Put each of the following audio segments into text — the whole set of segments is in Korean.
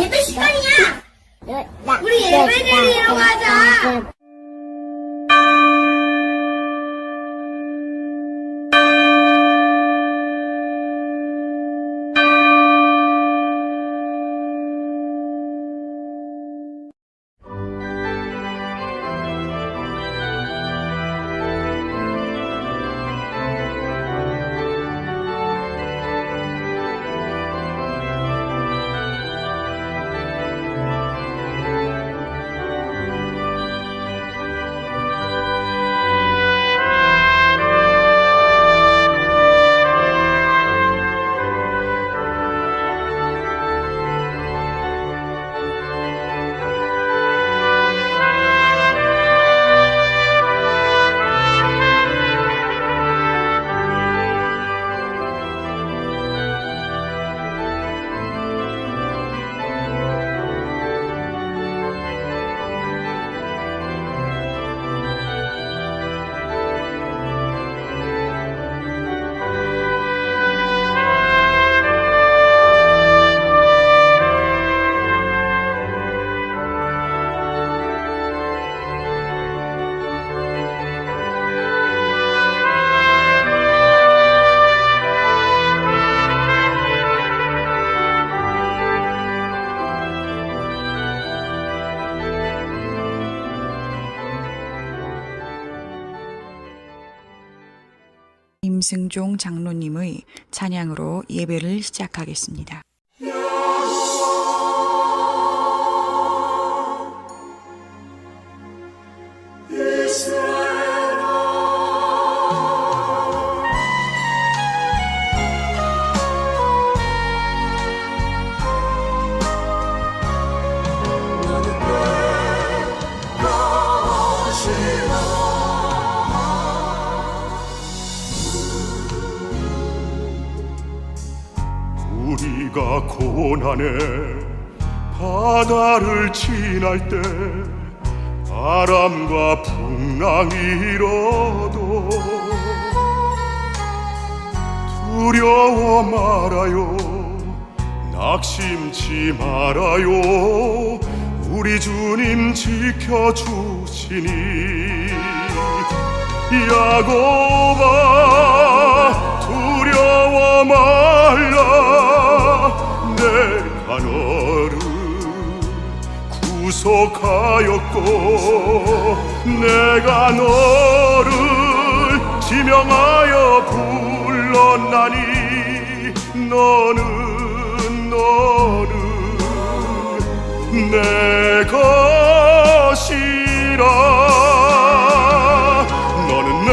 예배 시간이야. 우리 예배 드리러 가자. 임승종 장로님의 찬양으로 예배를 시작하겠습니다. 우리가 고난의 바다를 지날 때 바람과 풍랑이 일어도 두려워 말아요, 낙심치 말아요. 우리 주님 지켜주시니 야곱아 두려워 말라, 내가 너를 구속하였고 내가 너를 지명하여 불렀나니 너는 내 것이라, 너는 내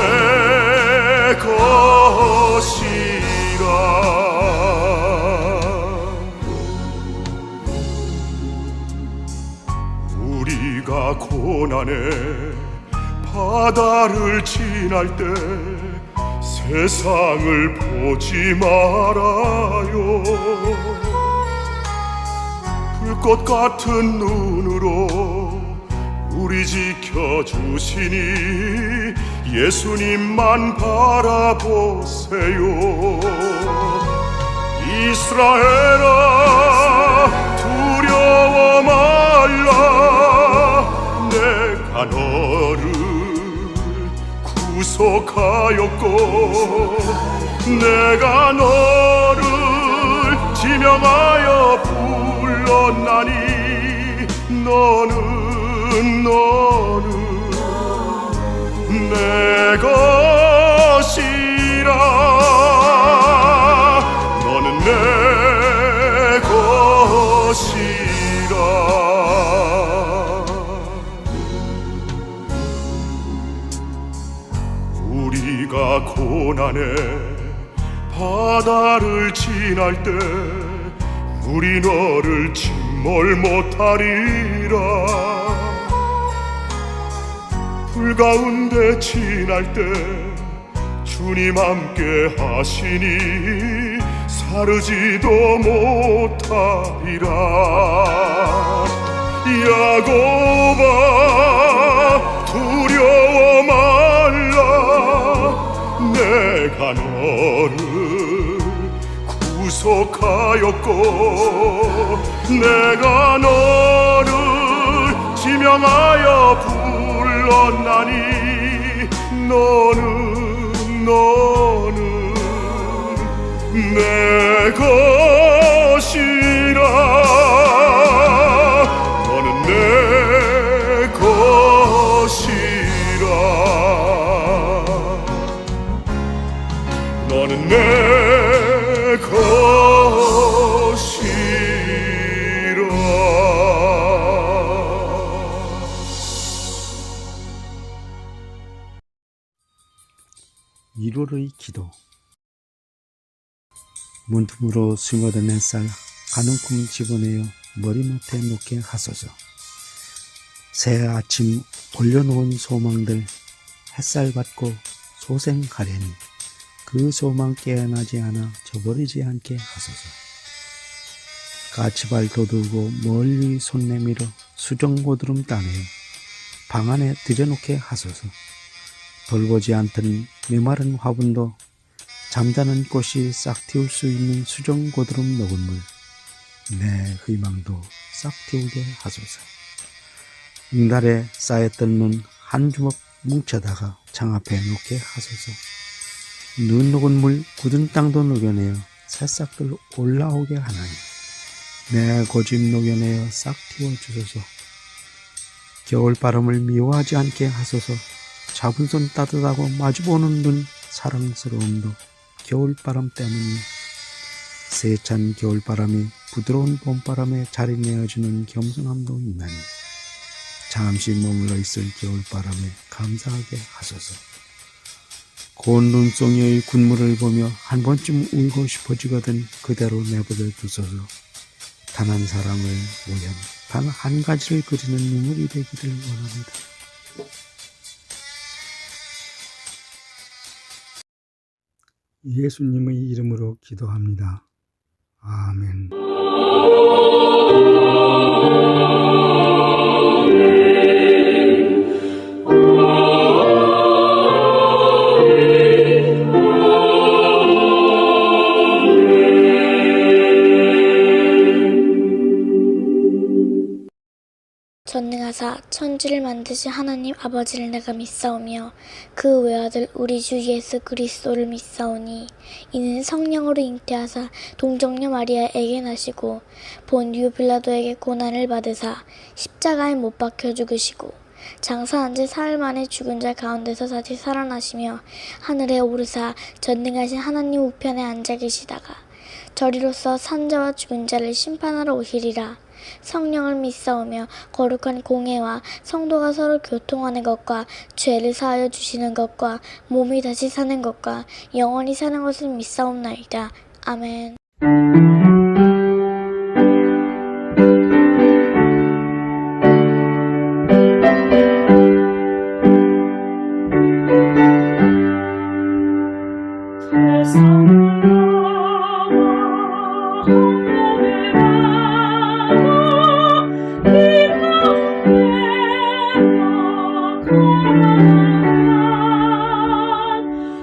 것이라. 우리가 고난의 바다를 지날 때 세상을 보지 말아요. 불꽃 같은 눈으로 우리 지켜주시니 예수님만 바라보세요. 이스라엘아 두려워 말라, 내가 너를 구속하였고 내가 너를 지명하여 불렀나니 너는 내 것이라, 너는 내 것이라. 우리가 고난의 바다를 지날 때 우리 너를 침몰 못하리라. 불 가운데 지날 때 주님 함께 하시니 사르지도 못하리라. 야곱아 두려워 말라, 내가 너를 구속하였고 내가 너를 지명하여 불렀나니 너는 내 것이라 너는 내 것이라 너는 내 것이라. 1월의 기도. 문틈으로 스며든 햇살 가는 꿈 집어내어 머리맡에 놓게 하소서. 새 아침 올려놓은 소망들 햇살 받고 소생하려니 그 소망 깨어나지 않아 저버리지 않게 하소서. 까치발 돋우고 멀리 손 내밀어 수정고드름 따내어 방 안에 들여놓게 하소서. 돌보지 않던 메마른 화분도 잠자는 꽃이 싹 틔울 수 있는 수정고드름 녹은 물, 내 희망도 싹 틔우게 하소서. 응달에 쌓였던 눈 한 주먹 뭉쳐다가 장 앞에 놓게 하소서. 눈 녹은 물 굳은 땅도 녹여내어 새싹들 올라오게 하나니 내 고집 녹여내어 싹 틔워주소서. 겨울바람을 미워하지 않게 하소서. 잡은 손 따뜻하고 마주보는 눈 사랑스러움도 겨울바람 때문이 세찬 겨울바람이 부드러운 봄바람에 자리 내어주는 겸손함도 있나니 잠시 머물러 있을 겨울바람에 감사하게 하소서. 고운 눈송이의 군무를 보며 한 번쯤 울고 싶어지거든 그대로 내버려 두소서. 단 한 사람을 위한 단 한 가지를 그리는 눈물이 되기를 원합니다. 예수님의 이름으로 기도합니다. 아멘. 전능하사 천지를 만드신 하나님 아버지를 내가 믿사오며 그 외아들 우리 주 예수 그리스도를 믿사오니 이는 성령으로 잉태하사 동정녀 마리아에게 나시고 본디오 빌라도에게 고난을 받으사 십자가에 못 박혀 죽으시고 장사한 지 사흘 만에 죽은 자 가운데서 다시 살아나시며 하늘에 오르사 전능하신 하나님 우편에 앉아 계시다가 저리로서 산자와 죽은 자를 심판하러 오시리라. 성령을 믿사오며 거룩한 공회와 성도가 서로 교통하는 것과 죄를 사하여 주시는 것과 몸이 다시 사는 것과 영원히 사는 것을 믿사옵나이다. 아멘.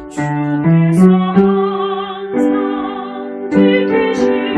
주께서 항상 지키시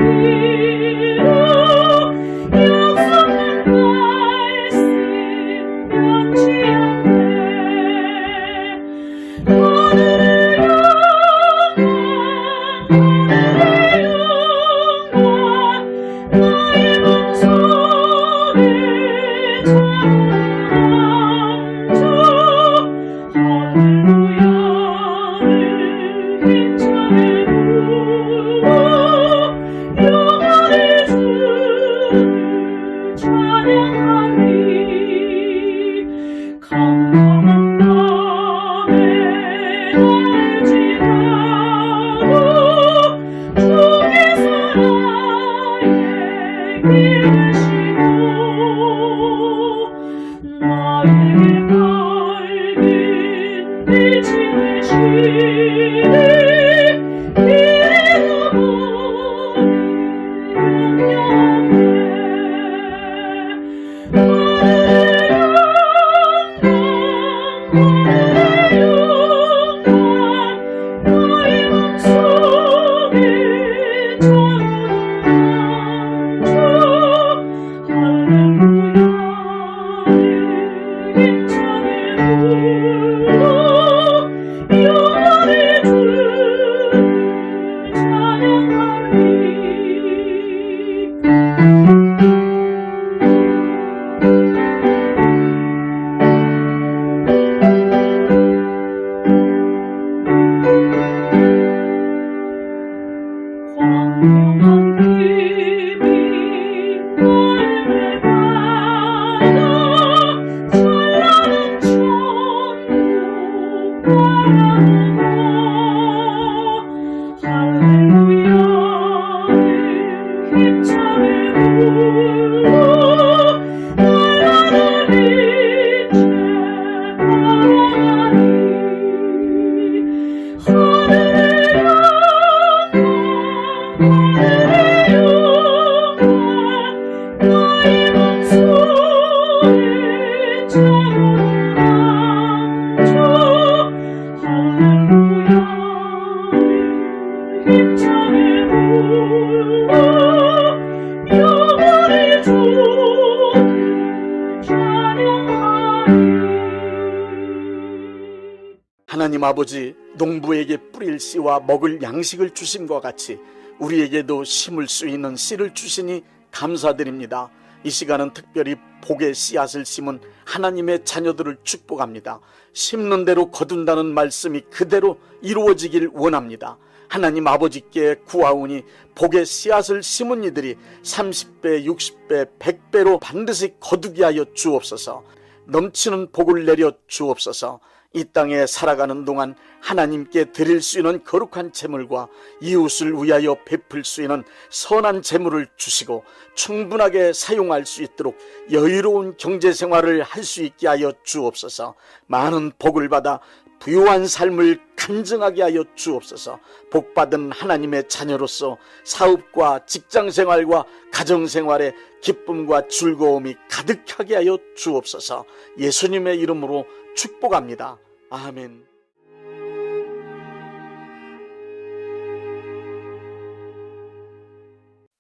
하나님 아버지, 농부에게 뿌릴 씨와 먹을 양식을 주심과 같이 우리에게도 심을 수 있는 씨를 주시니 감사드립니다. 이 시간은 특별히 복의 씨앗을 심은 하나님의 자녀들을 축복합니다. 심는 대로 거둔다는 말씀이 그대로 이루어지길 원합니다. 하나님 아버지께 구하오니 복의 씨앗을 심은 이들이 30배, 60배, 100배로 반드시 거두게 하여 주옵소서. 넘치는 복을 내려 주옵소서. 이 땅에 살아가는 동안 하나님께 드릴 수 있는 거룩한 재물과 이웃을 위하여 베풀 수 있는 선한 재물을 주시고 충분하게 사용할 수 있도록 여유로운 경제생활을 할 수 있게 하여 주옵소서. 많은 복을 받아 부유한 삶을 간증하게 하여 주옵소서. 복받은 하나님의 자녀로서 사업과 직장생활과 가정생활에 기쁨과 즐거움이 가득하게 하여 주옵소서. 예수님의 이름으로 축복합니다. 아멘.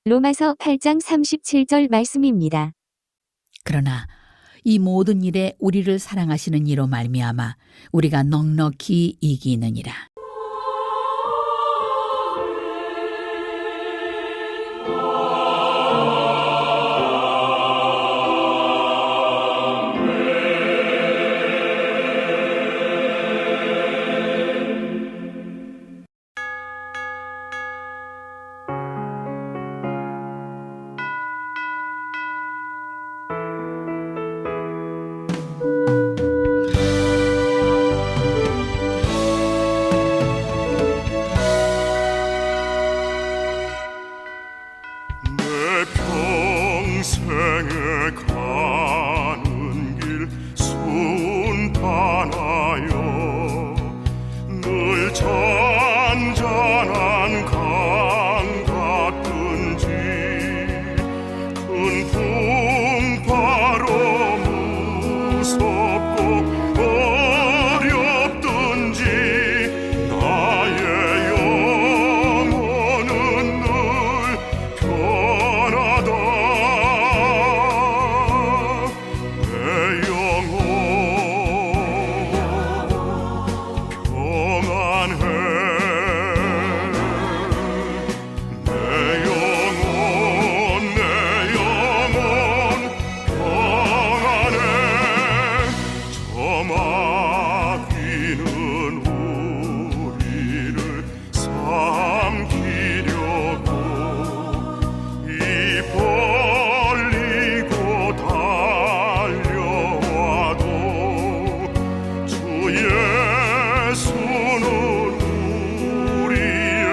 로마서 8장 37절 말씀입니다. 그러나 이 모든 일에 우리를 사랑하시는 이로 말미암아 우리가 넉넉히 이기느니라. 내 평생에 가는 길 순탄하여 늘 잔잔한 강 같든지 큰 풍파로 무섭고 어렵든지 나의 영혼은 늘 편하다. 내 영혼 평안해. 내 영혼 평안해. 저 마귀는 우리를 삼키려고 입 벌리고 달려와도 주 예수는 우리의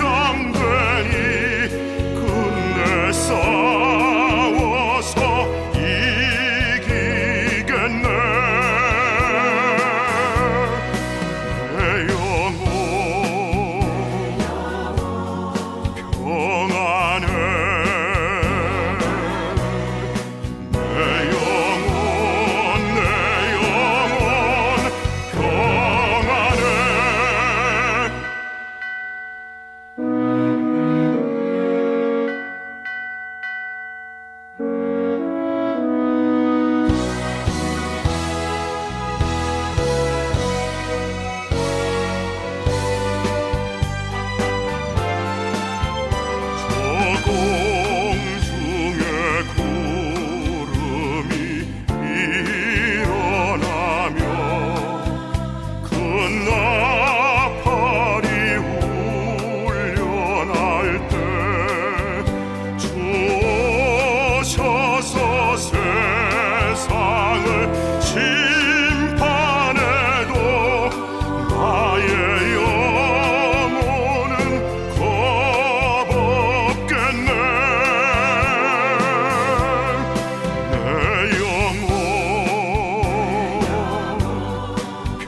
대장되니 끝내 싸워서 이기겠네. 내 영혼 평안해. 내 영혼 평안해. 저 공중에 구름이 일어나며 큰 나팔이 울려날 때 주 오셔서 세상을 심판해도 나의 영혼은 겁없겠네. 내 영혼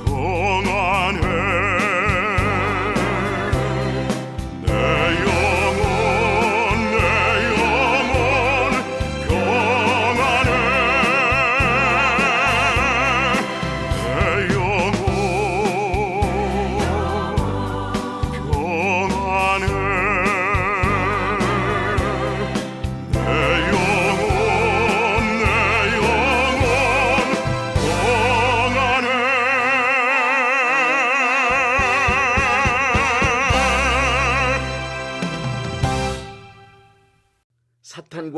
평안해. 내 영혼 평안해.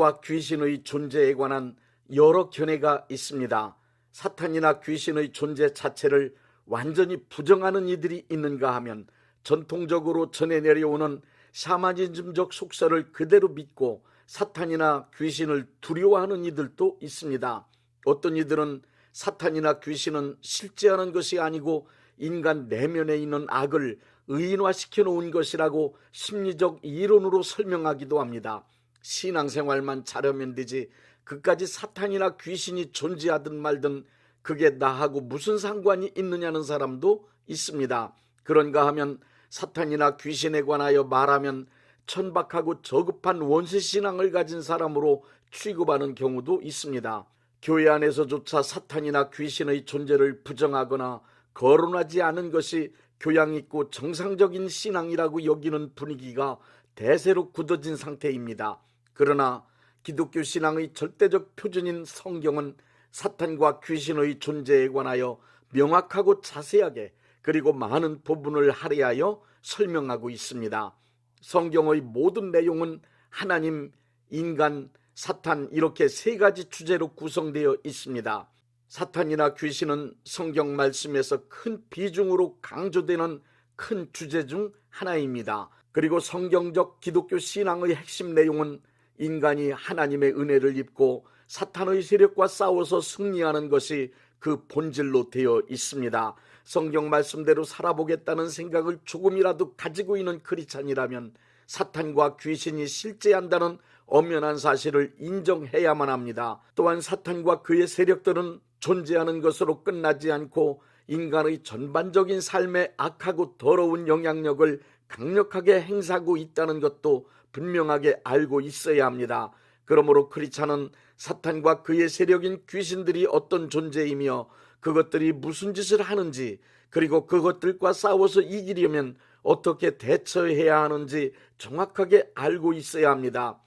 사탄과 귀신의 존재에 관한 여러 견해가 있습니다. 사탄이나 귀신의 존재 자체를 완전히 부정하는 이들이 있는가 하면 전통적으로 전해 내려오는 샤머니즘적 속설을 그대로 믿고 사탄이나 귀신을 두려워하는 이들도 있습니다. 어떤 이들은 사탄이나 귀신은 실제하는 것이 아니고 인간 내면에 있는 악을 의인화시켜 놓은 것이라고 심리적 이론으로 설명하기도 합니다. 신앙생활만 잘하면 되지 그까지 사탄이나 귀신이 존재하든 말든 그게 나하고 무슨 상관이 있느냐는 사람도 있습니다. 그런가 하면 사탄이나 귀신에 관하여 말하면 천박하고 저급한 원시신앙을 가진 사람으로 취급하는 경우도 있습니다. 교회 안에서조차 사탄이나 귀신의 존재를 부정하거나 거론하지 않은 것이 교양있고 정상적인 신앙이라고 여기는 분위기가 대세로 굳어진 상태입니다. 그러나 기독교 신앙의 절대적 표준인 성경은 사탄과 귀신의 존재에 관하여 명확하고 자세하게 그리고 많은 부분을 할애하여 설명하고 있습니다. 성경의 모든 내용은 하나님, 인간, 사탄 이렇게 세 가지 주제로 구성되어 있습니다. 사탄이나 귀신은 성경 말씀에서 큰 비중으로 강조되는 큰 주제 중 하나입니다. 그리고 성경적 기독교 신앙의 핵심 내용은 인간이 하나님의 은혜를 입고 사탄의 세력과 싸워서 승리하는 것이 그 본질로 되어 있습니다. 성경 말씀대로 살아보겠다는 생각을 조금이라도 가지고 있는 크리스찬이라면 사탄과 귀신이 실제한다는 엄연한 사실을 인정해야만 합니다. 또한 사탄과 그의 세력들은 존재하는 것으로 끝나지 않고 인간의 전반적인 삶에 악하고 더러운 영향력을 강력하게 행사하고 있다는 것도 분명하게 알고 있어야 합니다. 그러므로 크리스찬은 사탄과 그의 세력인 귀신들이 어떤 존재이며 그것들이 무슨 짓을 하는지 그리고 그것들과 싸워서 이기려면 어떻게 대처해야 하는지 정확하게 알고 있어야 합니다.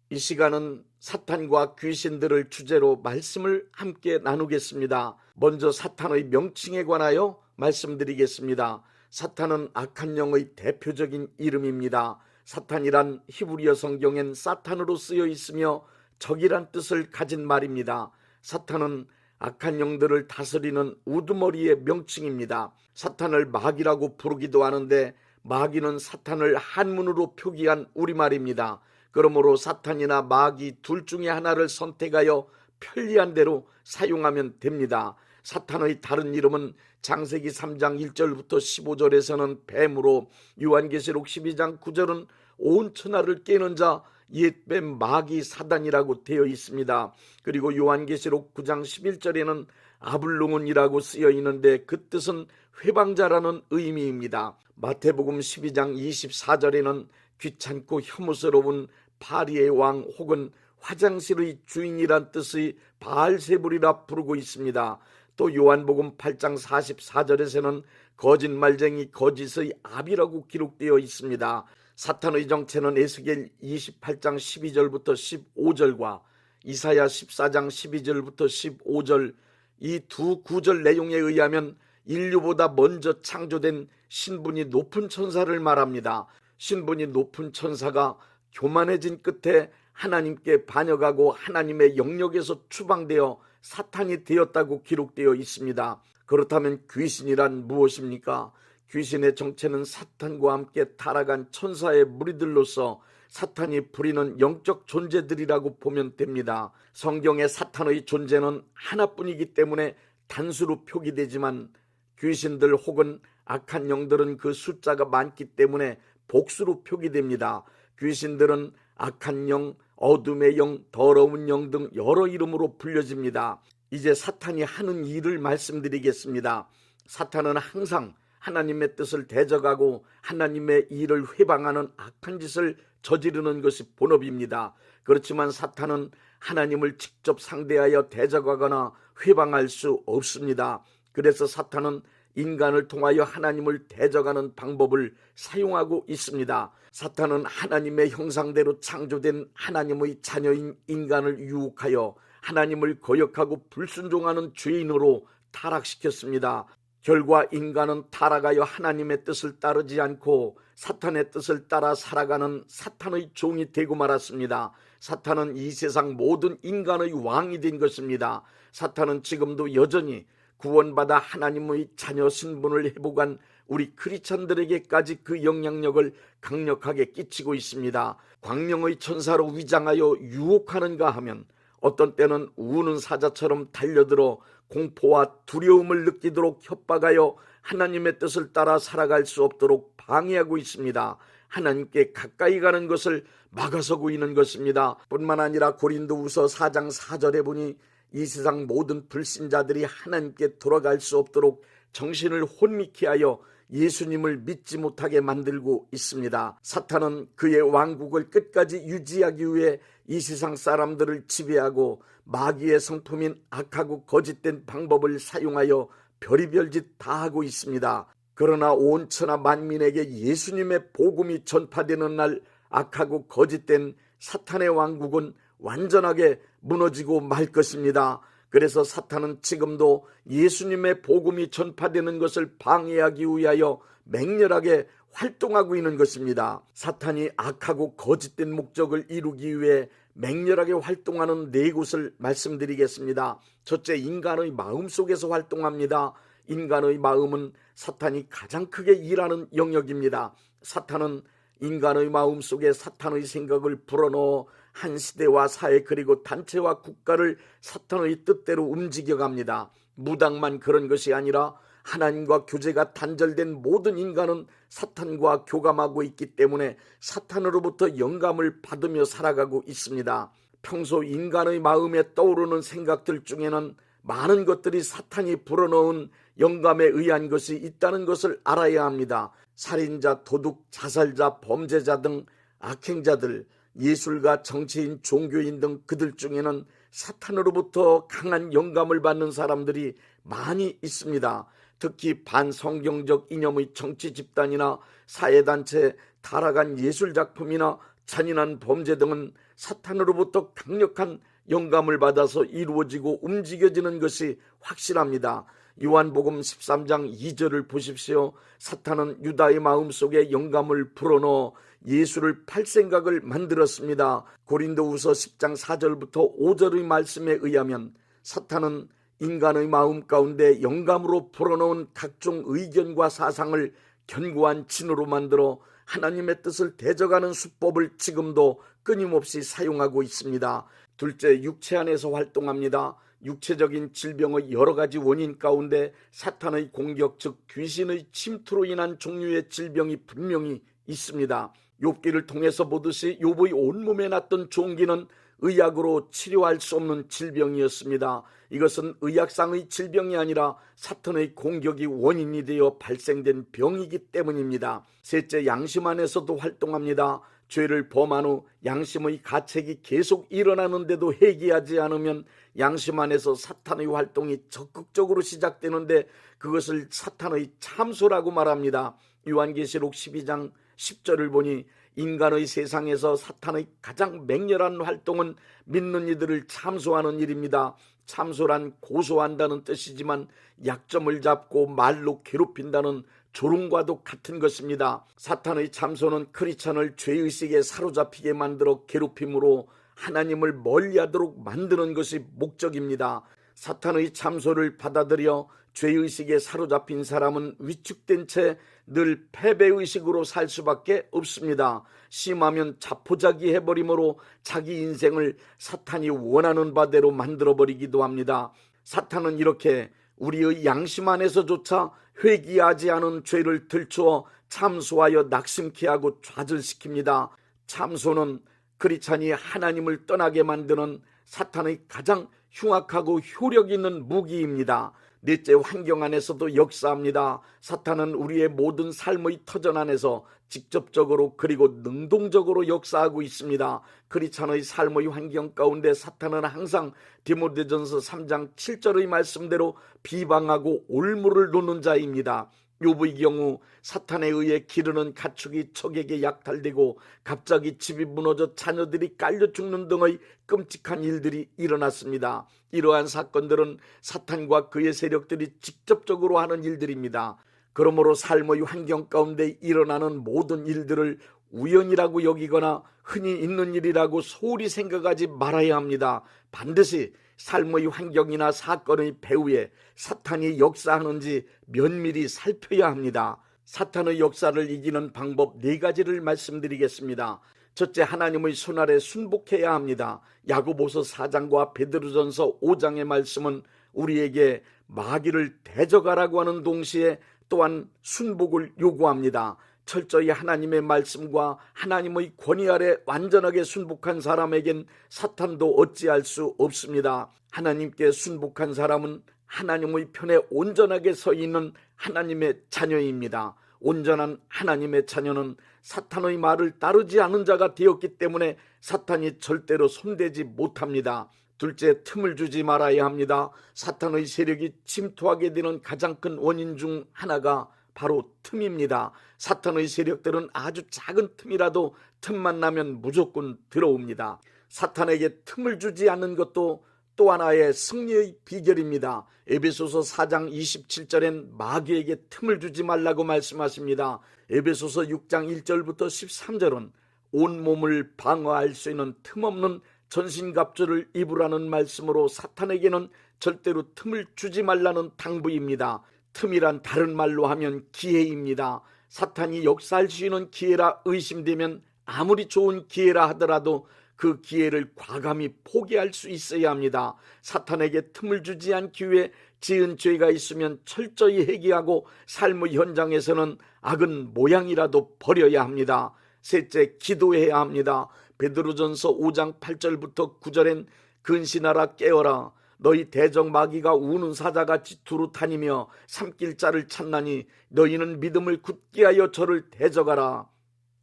이 시간은 사탄과 귀신들을 주제로 말씀을 함께 나누겠습니다. 먼저 사탄의 명칭에 관하여 말씀드리겠습니다. 사탄은 악한 영의 대표적인 이름입니다. 사탄이란 히브리어 성경엔 사탄으로 쓰여 있으며 적이란 뜻을 가진 말입니다. 사탄은 악한 영들을 다스리는 우두머리의 명칭입니다. 사탄을 마귀라고 부르기도 하는데 마귀는 사탄을 한문으로 표기한 우리말입니다. 그러므로 사탄이나 마귀 둘 중에 하나를 선택하여 편리한 대로 사용하면 됩니다. 사탄의 다른 이름은 창세기 3장 1절부터 15절에서는 뱀으로, 요한계시록 12장 9절은 온 천하를 깨는 자 옛뱀 마귀 사단이라고 되어 있습니다. 그리고 요한계시록 9장 11절에는 아블롱온이라고 쓰여 있는데 그 뜻은 회방자라는 의미입니다. 마태복음 12장 24절에는 귀찮고 혐오스러운 파리의 왕 혹은 화장실의 주인이란 뜻의 바알세불이라 부르고 있습니다. 또 요한복음 8장 44절에서는 거짓말쟁이 거짓의 압이라고 기록되어 있습니다. 사탄의 정체는 에스겔 28장 12절부터 15절과 이사야 14장 12절부터 15절 이 두 구절 내용에 의하면 인류보다 먼저 창조된 신분이 높은 천사를 말합니다. 신분이 높은 천사가 교만해진 끝에 하나님께 반역하고 하나님의 영역에서 추방되어 사탄이 되었다고 기록되어 있습니다. 그렇다면 귀신이란 무엇입니까? 귀신의 정체는 사탄과 함께 타락한 천사의 무리들로서 사탄이 부리는 영적 존재들이라고 보면 됩니다. 성경의 사탄의 존재는 하나뿐이기 때문에 단수로 표기되지만 귀신들 혹은 악한 영들은 그 숫자가 많기 때문에 복수로 표기됩니다. 귀신들은 악한 영, 어둠의 영, 더러운 영 등 여러 이름으로 불려집니다. 이제 사탄이 하는 일을 말씀드리겠습니다. 사탄은 항상 하나님의 뜻을 대적하고 하나님의 일을 회방하는 악한 짓을 저지르는 것이 본업입니다. 그렇지만 사탄은 하나님을 직접 상대하여 대적하거나 회방할 수 없습니다. 그래서 사탄은 인간을 통하여 하나님을 대적하는 방법을 사용하고 있습니다. 사탄은 하나님의 형상대로 창조된 하나님의 자녀인 인간을 유혹하여 하나님을 거역하고 불순종하는 죄인으로 타락시켰습니다. 결과 인간은 타락하여 하나님의 뜻을 따르지 않고 사탄의 뜻을 따라 살아가는 사탄의 종이 되고 말았습니다. 사탄은 이 세상 모든 인간의 왕이 된 것입니다. 사탄은 지금도 여전히 구원받아 하나님의 자녀 신분을 회복한 우리 크리스찬들에게까지 그 영향력을 강력하게 끼치고 있습니다. 광명의 천사로 위장하여 유혹하는가 하면 어떤 때는 우는 사자처럼 달려들어 공포와 두려움을 느끼도록 협박하여 하나님의 뜻을 따라 살아갈 수 없도록 방해하고 있습니다. 하나님께 가까이 가는 것을 막아서고 있는 것입니다. 뿐만 아니라 고린도후서 4장 4절에 보니 이 세상 모든 불신자들이 하나님께 돌아갈 수 없도록 정신을 혼미케 하여 예수님을 믿지 못하게 만들고 있습니다. 사탄은 그의 왕국을 끝까지 유지하기 위해 이 세상 사람들을 지배하고 마귀의 성품인 악하고 거짓된 방법을 사용하여 별의별 짓 다 하고 있습니다. 그러나 온 천하 만민에게 예수님의 복음이 전파되는 날 악하고 거짓된 사탄의 왕국은 완전하게 무너지고 말 것입니다. 그래서 사탄은 지금도 예수님의 복음이 전파되는 것을 방해하기 위하여 맹렬하게 활동하고 있는 것입니다. 사탄이 악하고 거짓된 목적을 이루기 위해 맹렬하게 활동하는 네 곳을 말씀드리겠습니다. 첫째, 인간의 마음 속에서 활동합니다. 인간의 마음은 사탄이 가장 크게 일하는 영역입니다. 사탄은 인간의 마음 속에 사탄의 생각을 불어넣어 한 시대와 사회 그리고 단체와 국가를 사탄의 뜻대로 움직여갑니다. 무당만 그런 것이 아니라 하나님과 교제가 단절된 모든 인간은 사탄과 교감하고 있기 때문에 사탄으로부터 영감을 받으며 살아가고 있습니다. 평소 인간의 마음에 떠오르는 생각들 중에는 많은 것들이 사탄이 불어넣은 영감에 의한 것이 있다는 것을 알아야 합니다. 살인자, 도둑, 자살자, 범죄자 등 악행자들, 예술가, 정치인, 종교인 등 그들 중에는 사탄으로부터 강한 영감을 받는 사람들이 많이 있습니다. 특히 반성경적 이념의 정치 집단이나 사회단체, 타락한 예술작품이나 잔인한 범죄 등은 사탄으로부터 강력한 영감을 받아서 이루어지고 움직여지는 것이 확실합니다. 요한복음 13장 2절을 보십시오. 사탄은 유다의 마음속에 영감을 불어넣어 예수를 팔 생각을 만들었습니다. 고린도후서 10장 4절부터 5절의 말씀에 의하면 사탄은 인간의 마음 가운데 영감으로 불어넣은 각종 의견과 사상을 견고한 진으로 만들어 하나님의 뜻을 대적하는 수법을 지금도 끊임없이 사용하고 있습니다. 둘째, 육체 안에서 활동합니다. 육체적인 질병의 여러 가지 원인 가운데 사탄의 공격, 즉 귀신의 침투로 인한 종류의 질병이 분명히 있습니다. 욥기를 통해서 보듯이 욥의 온몸에 났던 종기는 의학으로 치료할 수 없는 질병이었습니다. 이것은 의학상의 질병이 아니라 사탄의 공격이 원인이 되어 발생된 병이기 때문입니다. 셋째, 양심 안에서도 활동합니다. 죄를 범한 후 양심의 가책이 계속 일어나는데도 회개하지 않으면 양심 안에서 사탄의 활동이 적극적으로 시작되는데 그것을 사탄의 참소라고 말합니다. 요한계시록 12장 10절을 보니 인간의 세상에서 사탄의 가장 맹렬한 활동은 믿는 이들을 참소하는 일입니다. 참소란 고소한다는 뜻이지만 약점을 잡고 말로 괴롭힌다는 조롱과도 같은 것입니다. 사탄의 참소는 크리스찬을 죄의식에 사로잡히게 만들어 괴롭힘으로 하나님을 멀리하도록 만드는 것이 목적입니다. 사탄의 참소를 받아들여 죄의식에 사로잡힌 사람은 위축된 채 늘 패배의식으로 살 수밖에 없습니다. 심하면 자포자기 해버림으로 자기 인생을 사탄이 원하는 바대로 만들어버리기도 합니다. 사탄은 이렇게 우리의 양심 안에서조차 회개하지 않은 죄를 들추어 참소하여 낙심케 하고 좌절시킵니다. 참소는 크리스찬이 하나님을 떠나게 만드는 사탄의 가장 흉악하고 효력 있는 무기입니다. 넷째, 환경 안에서도 역사합니다. 사탄은 우리의 모든 삶의 터전 안에서 직접적으로 그리고 능동적으로 역사하고 있습니다. 크리스찬의 삶의 환경 가운데 사탄은 항상 디모데전서 3장 7절의 말씀대로 비방하고 올무를 놓는 자입니다. 욥의 경우 사탄에 의해 기르는 가축이 적에게 약탈되고 갑자기 집이 무너져 자녀들이 깔려 죽는 등의 끔찍한 일들이 일어났습니다. 이러한 사건들은 사탄과 그의 세력들이 직접적으로 하는 일들입니다. 그러므로 삶의 환경 가운데 일어나는 모든 일들을 우연이라고 여기거나 흔히 있는 일이라고 소홀히 생각하지 말아야 합니다. 반드시 삶의 환경이나 사건의 배후에 사탄이 역사하는지 면밀히 살펴야 합니다. 사탄의 역사를 이기는 방법 4가지를 말씀드리겠습니다. 첫째, 하나님의 손 아래 순복해야 합니다. 야고보서 4장과 베드로전서 5장의 말씀은 우리에게 마귀를 대적하라고 하는 동시에 또한 순복을 요구합니다. 철저히 하나님의 말씀과 하나님의 권위 아래 완전하게 순복한 사람에겐 사탄도 어찌할 수 없습니다. 하나님께 순복한 사람은 하나님의 편에 온전하게 서 있는 하나님의 자녀입니다. 온전한 하나님의 자녀는 사탄의 말을 따르지 않은 자가 되었기 때문에 사탄이 절대로 손대지 못합니다. 둘째, 틈을 주지 말아야 합니다. 사탄의 세력이 침투하게 되는 가장 큰 원인 중 하나가 바로 틈입니다. 사탄의 세력들은 아주 작은 틈이라도 틈만 나면 무조건 들어옵니다. 사탄에게 틈을 주지 않는 것도 또 하나의 승리의 비결입니다. 에베소서 4장 27절엔 마귀에게 틈을 주지 말라고 말씀하십니다. 에베소서 6장 1절부터 13절은 온몸을 방어할 수 있는 틈없는 전신갑주를 입으라는 말씀으로 사탄에게는 절대로 틈을 주지 말라는 당부입니다. 틈이란 다른 말로 하면 기회입니다. 사탄이 역사할 수 있는 기회라 의심되면 아무리 좋은 기회라 하더라도 그 기회를 과감히 포기할 수 있어야 합니다. 사탄에게 틈을 주지 않기 위해 지은 죄가 있으면 철저히 회개하고 삶의 현장에서는 악은 모양이라도 버려야 합니다. 셋째, 기도해야 합니다. 베드로전서 5장 8절부터 9절엔 근신하라 깨어라 너희 대적 마귀가 우는 사자같이 두루 다니며 삼킬 자를 찾나니 너희는 믿음을 굳게 하여 저를 대적하라.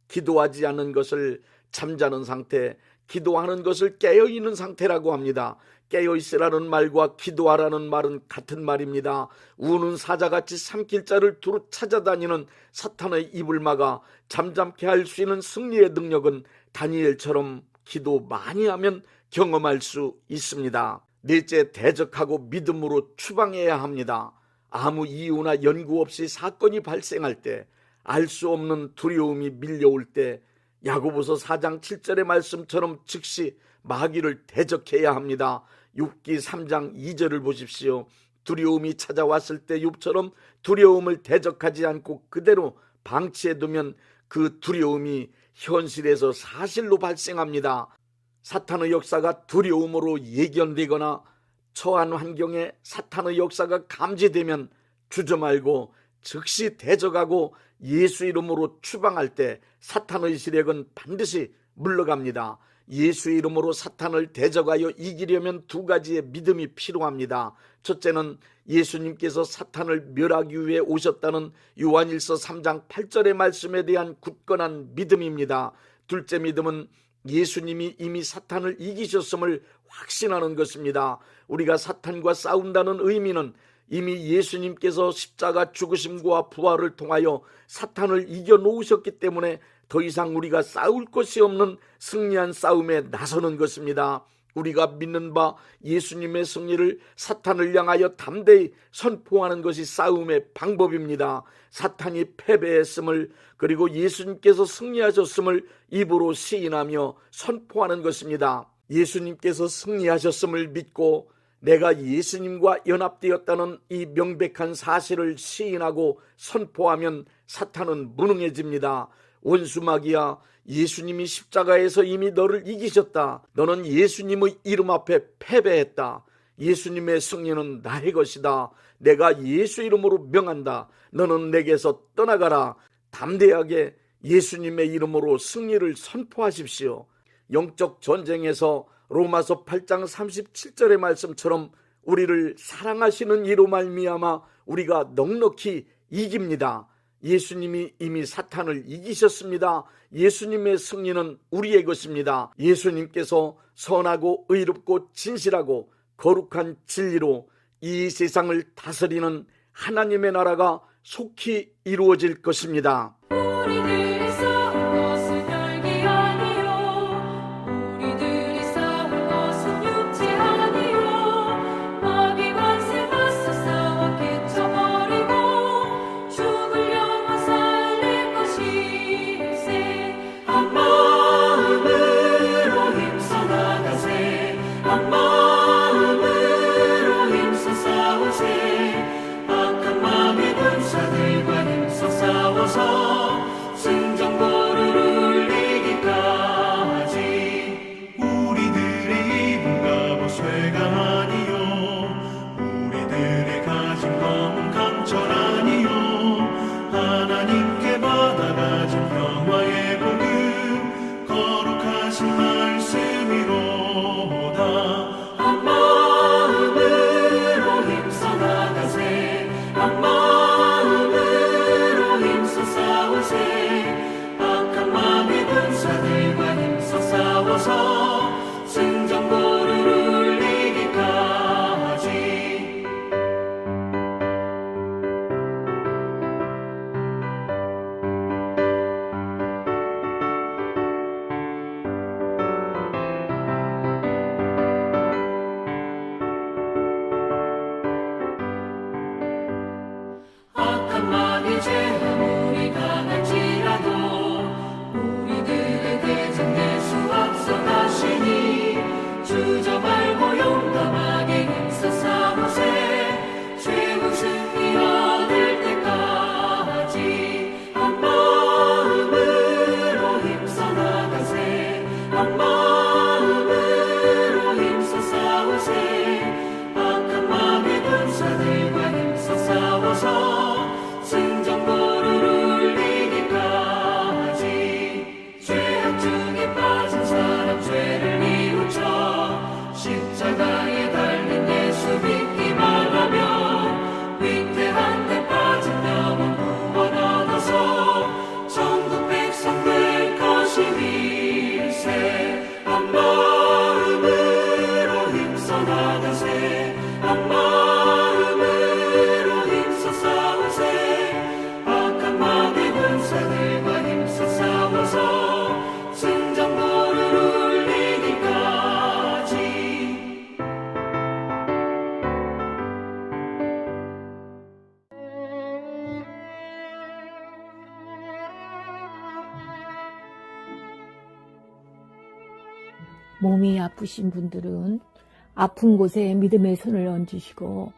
기도하지 않는 것을 잠자는 상태, 기도하는 것을 깨어있는 상태라고 합니다. 깨어있으라는 말과 기도하라는 말은 같은 말입니다. 우는 사자같이 삼킬 자를 두루 찾아다니는 사탄의 입을 막아 잠잠케 할 수 있는 승리의 능력은 다니엘처럼 기도 많이 하면 경험할 수 있습니다. 넷째, 대적하고 믿음으로 추방해야 합니다. 아무 이유나 연구 없이 사건이 발생할 때, 알 수 없는 두려움이 밀려올 때 야고보서 4장 7절의 말씀처럼 즉시 마귀를 대적해야 합니다. 욥기 3장 2절을 보십시오. 두려움이 찾아왔을 때 욥처럼 두려움을 대적하지 않고 그대로 방치해두면 그 두려움이 현실에서 사실로 발생합니다. 사탄의 역사가 두려움으로 예견되거나 처한 환경에 사탄의 역사가 감지되면 주저 말고 즉시 대적하고 예수 이름으로 추방할 때 사탄의 세력은 반드시 물러갑니다. 예수 이름으로 사탄을 대적하여 이기려면 2가지의 믿음이 필요합니다. 첫째는 예수님께서 사탄을 멸하기 위해 오셨다는 요한일서 3장 8절의 말씀에 대한 굳건한 믿음입니다. 둘째 믿음은 예수님이 이미 사탄을 이기셨음을 확신하는 것입니다. 우리가 사탄과 싸운다는 의미는 이미 예수님께서 십자가 죽으심과 부활을 통하여 사탄을 이겨놓으셨기 때문에 더 이상 우리가 싸울 것이 없는 승리한 싸움에 나서는 것입니다. 우리가 믿는 바 예수님의 승리를 사탄을 향하여 담대히 선포하는 것이 싸움의 방법입니다. 사탄이 패배했음을 그리고 예수님께서 승리하셨음을 입으로 시인하며 선포하는 것입니다. 예수님께서 승리하셨음을 믿고 내가 예수님과 연합되었다는 이 명백한 사실을 시인하고 선포하면 사탄은 무능해집니다. 원수 마귀야, 예수님이 십자가에서 이미 너를 이기셨다. 너는 예수님의 이름 앞에 패배했다. 예수님의 승리는 나의 것이다. 내가 예수 이름으로 명한다. 너는 내게서 떠나가라. 담대하게 예수님의 이름으로 승리를 선포하십시오. 영적 전쟁에서 로마서 8장 37절의 말씀처럼 우리를 사랑하시는 이로 말미암아 우리가 넉넉히 이깁니다. 예수님이 이미 사탄을 이기셨습니다. 예수님의 승리는 우리의 것입니다. 예수님께서 선하고 의롭고 진실하고 거룩한 진리로 이 세상을 다스리는 하나님의 나라가 속히 이루어질 것입니다. 우리들이 싸운 것은 혈기 아니요 우리들이 싸운 것은 육체 아니요 마귀 관세 맞서 싸워 깨쳐버리고 죽을 영혼 살릴 것일세 한 마음으로 힘써 싸우세 악한 마귀 군사들과 힘써 싸워서 승전보를 울리기까지. 몸이 아프신 분들은 아픈 곳에 믿음의 손을 얹으시고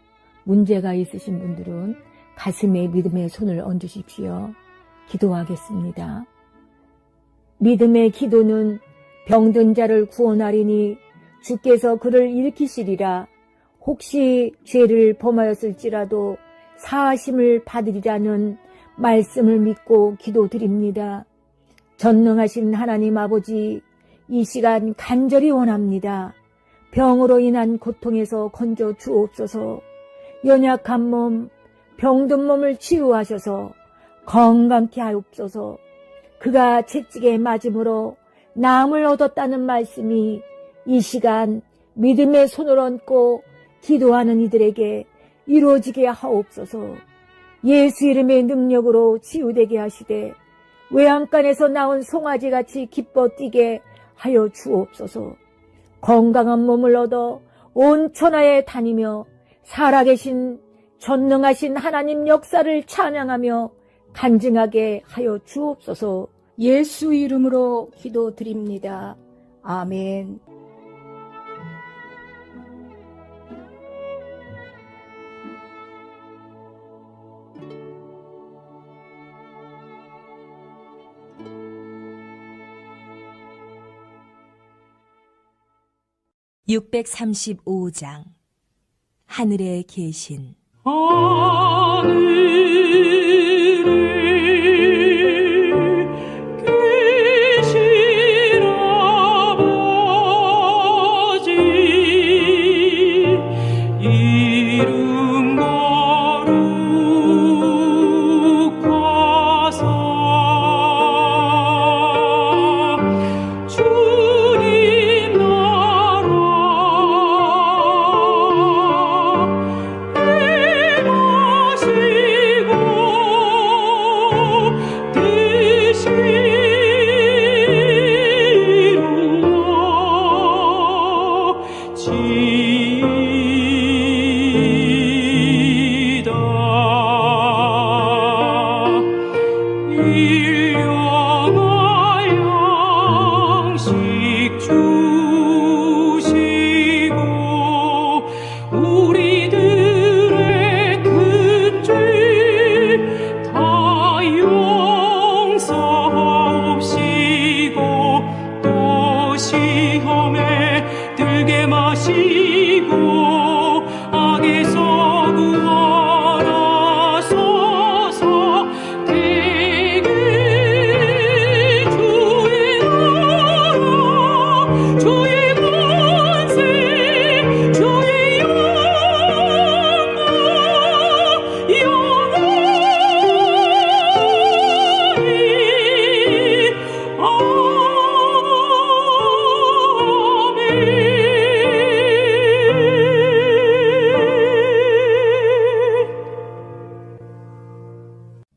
문제가 있으신 분들은 가슴에 믿음의 손을 얹으십시오. 기도하겠습니다. 믿음의 기도는 병든 자를 구원하리니 주께서 그를 일으키시리라. 혹시 죄를 범하였을지라도 사하심을 받으리라는 말씀을 믿고 기도드립니다. 전능하신 하나님 아버지, 이 시간 간절히 원합니다. 병으로 인한 고통에서 건져 주옵소서. 연약한 몸, 병든 몸을 치유하셔서 건강케 하옵소서. 그가 채찍에 맞음으로 나음을 얻었다는 말씀이 이 시간 믿음의 손을 얹고 기도하는 이들에게 이루어지게 하옵소서. 예수 이름의 능력으로 치유되게 하시되 외양간에서 나온 송아지같이 기뻐 뛰게 하여 주옵소서. 건강한 몸을 얻어 온 천하에 다니며 살아계신 전능하신 하나님 역사를 찬양하며 간증하게 하여 주옵소서. 예수 이름으로 기도드립니다. 아멘. (635장) 하늘에 계신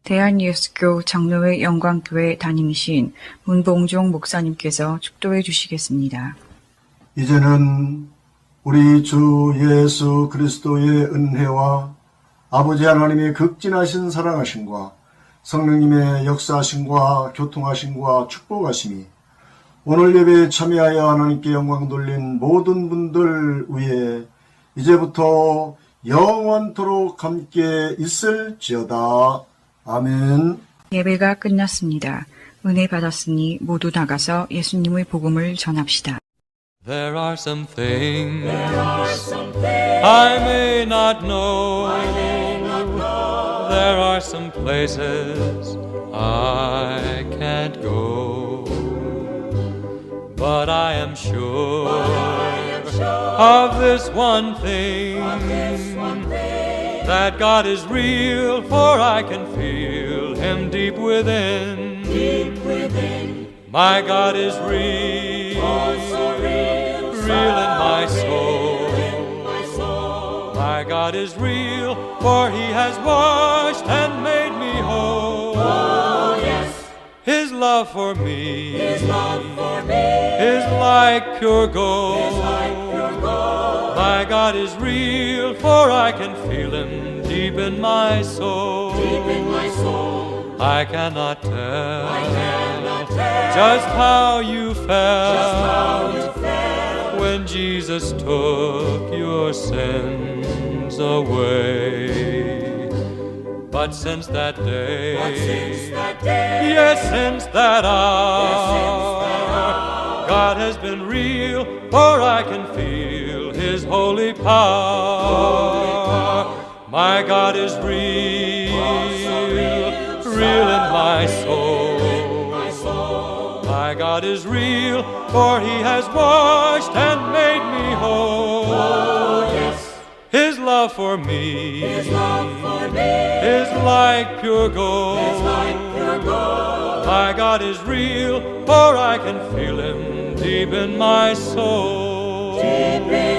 대한예수교 장로회 영광교회 담임이신 문봉종 목사님께서 축도해 주시겠습니다. 이제는 우리 주 예수 그리스도의 은혜와 아버지 하나님의 극진하신 사랑하심과 성령님의 역사하심과 교통하심과 축복하심이 오늘 예배에 참여하여 하나님께 영광 돌린 모든 분들 위에 이제부터 영원토록 함께 있을지어다. 아멘. 예배가 끝났습니다. 은혜 받았으니 모두 나가서 예수님의 복음을 전합시다. There are some things I may not know. There are some places I can't go. But I am sure of this one thing, that God is real, for I can feel Him deep within. My God is real, real in my soul. My God is real, for He has washed and made me whole. Oh, yes. His love for me, His love for me, is like pure gold. is like pure gold. My God is real, for I can feel Him deep in my soul. Deep in my soul, I cannot tell, I cannot tell just how you felt, just how you felt when Jesus took your sins away. But since that day, But since that day, yes, since that hour, yes, since that hour, God has been real, for I can feel His holy power. My God is real, real in my soul. My God is real, for He has washed and made me whole. Oh, yes. His love for me, His love for me, is like pure gold. is like pure gold. My God is real, for I can feel Him deep in my soul. Deep in